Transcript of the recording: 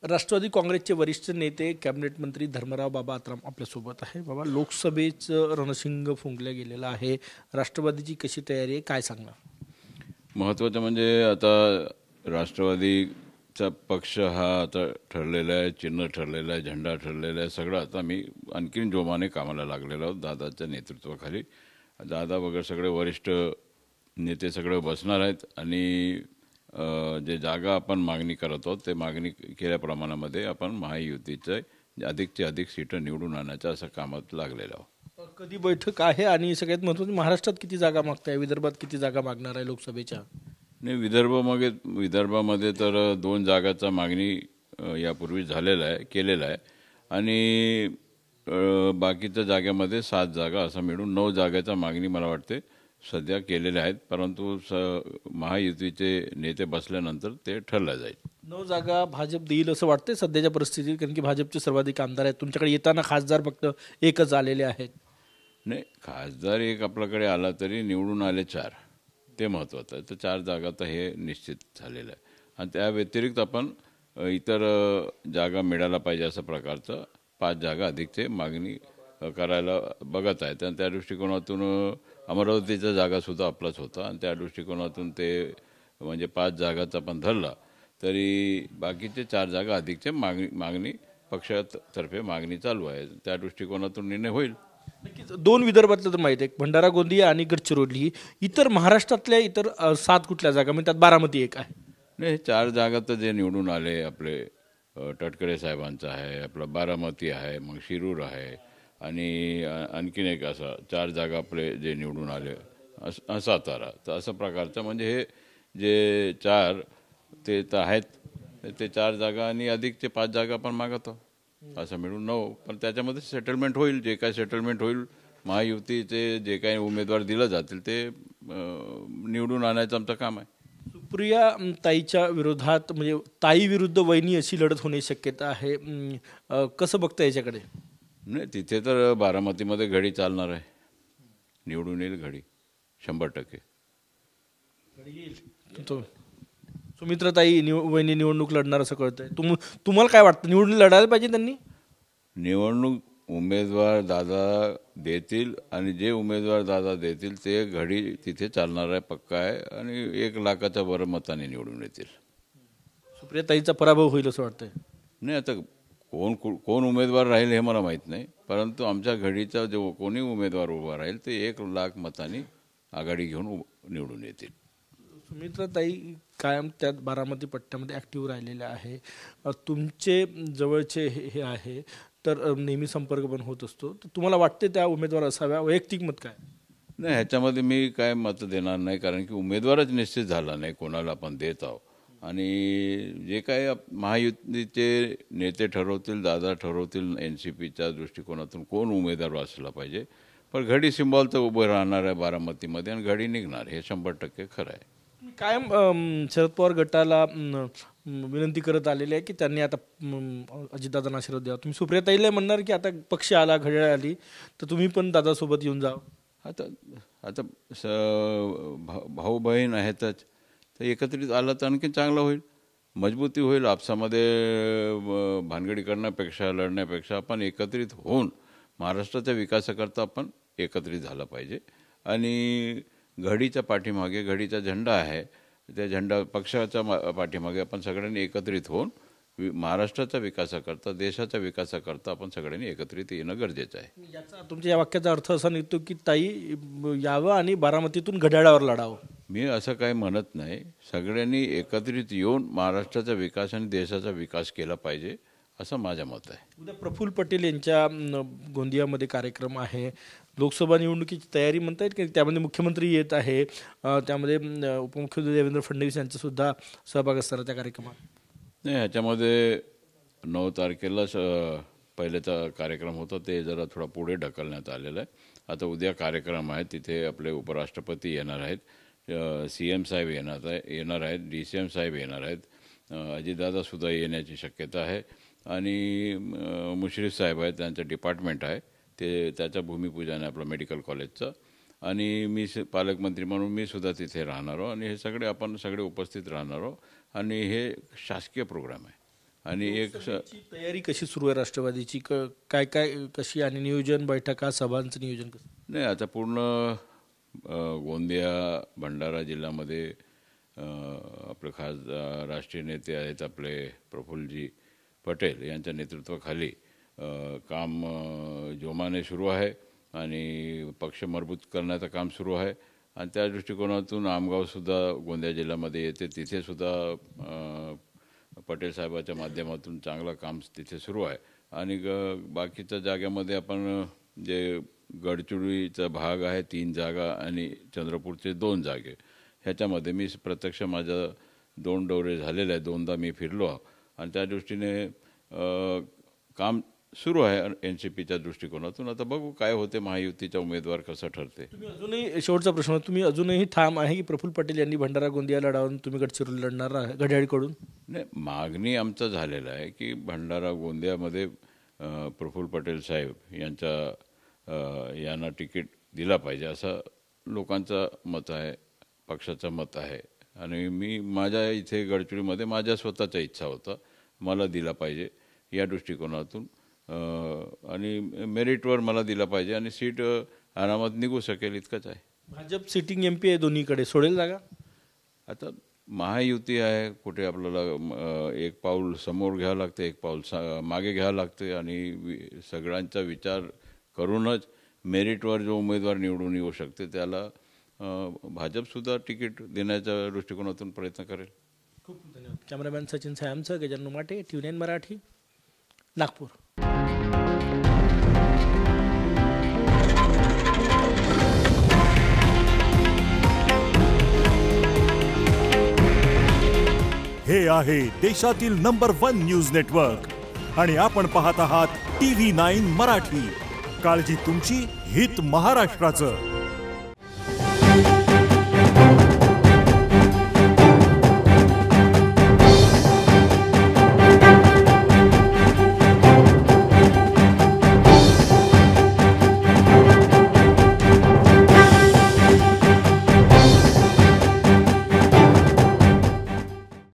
राष्ट्रवादी काँग्रेसचे वरिष्ठ नेते कॅबिनेट मंत्री धर्मराव बाबा आत्राम आपल्यासोबत आहे. बाबा, लोकसभेचं रणशिंग फुंकलं गेलेलं आहे. राष्ट्रवादीची कशी तयारी आहे, काय सांगणार? महत्त्वाचं म्हणजे आता राष्ट्रवादीचा पक्ष हा आता ठरलेला आहे, चिन्ह ठरलेलं आहे, झेंडा ठरलेला आहे, सगळं आता मी आणखीन जोमाने कामाला लागलेलो आहोत दादाच्या नेतृत्वाखाली. दादा वगैरे सगळे वरिष्ठ नेते सगळे बसणार आहेत आणि जे जागा आपण मागणी करत आहोत ते मागणी केल्या प्रमाणामध्ये आपण महायुतीचे अधिकचे अधिक सीटं निवडून आणायचं असं कामात लागलेलं आहोत. कधी बैठक आहे आणि सगळ्यात महत्त्वाचं महाराष्ट्रात किती जागा मागताय, विदर्भात किती जागा मागणार आहे लोकसभेच्या? नाही, विदर्भामध्ये तर 2 जागाचा मागणी यापूर्वी केलेला आहे आणि बाकीच्या जागेमध्ये 7 जागा असं मिळून 9 जागाचा मागणी मला वाटते सध्या केलेल्या आहेत. परंतु महायुतीचे नेते बसल्यानंतर ते ठरलं जाईल. 9 जागा भाजप देईल असं वाटतंय सध्याच्या परिस्थितीत, कारण की भाजपचे सर्वाधिक आमदार आहेत. तुमच्याकडे येताना खासदार फक्त एकच आलेले आहेत. नाही, खासदार एक आपल्याकडे आला तरी निवडून आले 4, ते महत्त्वाचं आहे. तर 4 जागा तर हे निश्चित झालेलं आहे आणि त्या व्यतिरिक्त आपण इतर जागा मिळायला पाहिजे अशा प्रकारचं 5 जागा अधिकचे मागणी करायला बघत आहेत आणि त्या दृष्टिकोनातून अमरावतीचा जागासुद्धा आपलाच होता आणि त्या दृष्टिकोनातून ते म्हणजे 5 जागाचा पण धरला तरी बाकीचे 4 जागा अधिकचे मागणी पक्षातर्फे मागणी चालू आहे. त्या दृष्टिकोनातून निर्णय होईल. नक्कीच 2 विदर्भातलं तर माहिती आहे, भंडारा गोंदिया आणि गडचिरोली. इतर महाराष्ट्रातल्या इतर 7 कुठल्या जागा, म्हणजे त्यात बारामती एक आहे. नाही, 4 जागा तर जे निवडून आले आपले तटकरे साहेबांचा आहे, आपलं बारामती आहे, मग शिरूर आहे आणि आणखीन एक असा 4 जागा आपले जे निवडून आले सातारा. तर असं प्रकारचं म्हणजे हे जे 4 ते तर आहेत ते 4 जागा आणि अधिकचे 5 जागा आपण मागत आहोत असं मिळून 9. पण त्याच्यामध्ये सेटलमेंट होईल, जे काय सेटलमेंट होईल महायुतीचे जे काही उमेदवार दिलं जातील ते निवडून आणायचं आमचं काम आहे. सुप्रिया ताईच्या विरोधात म्हणजे ताई विरुद्ध वहिनी अशी लढत होण्याची शक्यता आहे. कसं बघता याच्याकडे? नाही, तिथे तर बारामतीमध्ये घडी चालणार आहे, निवडून येईल घडी 100%. सुमित्राताई वहिनी निवडणूक लढणार असं कळतंय. तुम्हाला काय वाटतं, निवडणूक लढायला पाहिजे त्यांनी? निवडणूक उमेदवार दादा देतील आणि जे उमेदवार दादा देतील ते घडी तिथे चालणार आहे, पक्का आहे आणि 1 लाखाच्या वर मताने निवडून येतील. सुप्रिया ताईचा पराभव होईल असं वाटतंय? नाही, आता कोण उमेदवार राहील हे मला माहीत नाही, परंतु आमच्या घडीचा जो कोणी उमेदवार उभा राहील ते 1 लाख मतांनी आघाडी घेऊन निवडून येतील. सुमित्राताई कायम त्यात बारामती पट्ट्यामध्ये ॲक्टिव्ह राहिलेले आहे. तुमचे जवळचे हे आहे तर नेहमी संपर्क पण होत असतो. तर तुम्हाला वाटते त्या उमेदवार असाव्या? वैयक्तिक मत काय? नाही, ह्याच्यामध्ये मी काय मत देणार नाही, कारण की उमेदवारच निश्चित झाला नाही कोणाला आपण देत आहोत आणि जे काय महायुतीचे नेते ठरवतील, दादा ठरवतील NCPच्या दृष्टिकोनातून कोण उमेदवार असला पाहिजे. पण घडी सिंबॉल तर उभं राहणार आहे बारामतीमध्ये आणि घडी निघणार, हे 100% खरं आहे. कायम शरद पवार गटाला विनंती करत आलेली आहे की त्यांनी आता अजितदादांना आशीर्वाद द्यावा. तुम्ही सुप्रियाताईला म्हणणार की आता पक्ष आला, घड्याळ आली तर तुम्ही पण दादासोबत येऊन जा? आता आता भाऊ बहीण आहेतच, तर एकत्रित आलं तर आणखी चांगलं होईल, मजबूती होईल. आपसामध्ये भानगडी करण्यापेक्षा लढण्यापेक्षा आपण एकत्रित होऊन महाराष्ट्राच्या विकासाकरता आपण एकत्रित झालं पाहिजे आणि घडीच्या पाठीमागे घडीचा झेंडा आहे, त्या झेंडा पक्षाच्या पाठीमागे आपण सगळ्यांनी एकत्रित होऊन महाराष्ट्राच्या विकासाकरता, देशाच्या विकासाकरता आपण सगळ्यांनी एकत्रित येणं गरजेचं आहे. याचा तुमच्या या वाक्याचा अर्थ असा निघतो की ताई यावं आणि बारामतीतून घड्याळावर लढावं? मी असं काही म्हणत नाही, सगळ्यांनी एकत्रित येऊन महाराष्ट्राचा विकास आणि देशाचा विकास केला पाहिजे असं माझं मत आहे. उद्या प्रफुल्ल पटेल यांच्या गोंदियामध्ये कार्यक्रम आहे. लोकसभा निवडणुकीची तयारी म्हणता येईल की त्यामध्ये मुख्यमंत्री येत आहे, त्यामध्ये उपमुख्यमंत्री देवेंद्र फडणवीस यांचासुद्धा सहभाग असणार त्या कार्यक्रमात? नाही, ह्याच्यामध्ये 9 तारखेला पहिल्याचा कार्यक्रम होता, ते जरा थोडा पुढे ढकलण्यात आलेला आहे. आता उद्या कार्यक्रम आहे, तिथे आपले उपराष्ट्रपती येणार आहेत, CM साहेब येणार आहेत, DCM साहेब येणार आहेत, अजितदादासुद्धा येण्याची शक्यता आहे आणि मुश्रीफ साहेब आहेत, त्यांचं डिपार्टमेंट आहे ते, त्याचं भूमिपूजन आहे आपलं मेडिकल कॉलेजचं आणि मी पालकमंत्री म्हणून मी सुद्धा तिथे राहणार आहो आणि हे सगळे आपण सगळे उपस्थित राहणार आहोत आणि हे शासकीय प्रोग्राम आहे. आणि एक तयारी कशी सुरू आहे राष्ट्रवादीची? काय काय कशी आणि नियोजन, बैठका, सभांचं नियोजन कसं? नाही, आता पूर्ण गोंदिया भंडारा जिल्ह्यामध्ये आपले खासदार राष्ट्रीय नेते आहेत आपले प्रफुल्लजी पटेल यांच्या नेतृत्वाखाली काम जोमाने सुरू आहे आणि पक्ष मजबूत करण्याचं काम सुरू आहे. आणि त्या दृष्टिकोनातून आमगावसुद्धा गोंदिया जिल्ह्यामध्ये येते, तिथेसुद्धा पटेल साहेबाच्या माध्यमातून चांगलं काम तिथे सुरू आहे. आणि बाकीच्या जाग्यामध्ये आपण जे गडचिरोलीचा भाग आहे 3 जागा आणि चंद्रपूरचे 2 जागे, ह्याच्यामध्ये मी प्रत्यक्ष माझा 2 दौरे झालेले आहे, 2दा मी फिरलो आणि त्या दृष्टीने काम सुरू आहे NCPच्या दृष्टिकोनातून. आता बघू काय होते, महायुतीचा उमेदवार कसा ठरते. तुम्ही अजूनही, शेवटचा प्रश्न, तुम्ही अजूनही ठाम आहे की प्रफुल्ल पटेल यांनी भंडारा गोंदिया लढावून तुम्ही गडचिरोली लढणार आहे घड्याळकडून? नाही, मागणी आमचं झालेलं आहे की भंडारा गोंदियामध्ये प्रफुल्ल पटेल साहेब यांना तिकीट दिला पाहिजे असं लोकांचं मत आहे, पक्षाचं मत आहे. आणि मी माझ्या इथे गडचिरोलीमध्ये माझ्या स्वतःच्या इच्छा होता, मला दिला पाहिजे या दृष्टिकोनातून आणि मेरिटवर मला दिला पाहिजे आणि सीट आरामात निघू शकेल इतकंच आहे. भाजप सिटिंग MP आहे दोन्हीकडे, सोडेल जागा? आता महायुती आहे, कुठे आपल्याला एक पाऊल समोर घ्यावं लागते, एक पाऊल मागे घ्यावं लागते आणि सगळ्यांचा विचार करूनच मेरिटवर जो उमेदवार निवडून येऊ शकते त्याला भाजपसुद्धा तिकीट देण्याच्या दृष्टिकोनातून प्रयत्न करेल. खूप धन्यवाद. कॅमेरामॅन सचिन सायमचं, गजानन माटे, TV9 मराठी, नागपूर. हे आहे देशातील नंबर 1 न्यूज नेटवर्क आणि आपण पाहत आहात TV9 मराठी. काळजी तुमची, हित महाराष्ट्राचं.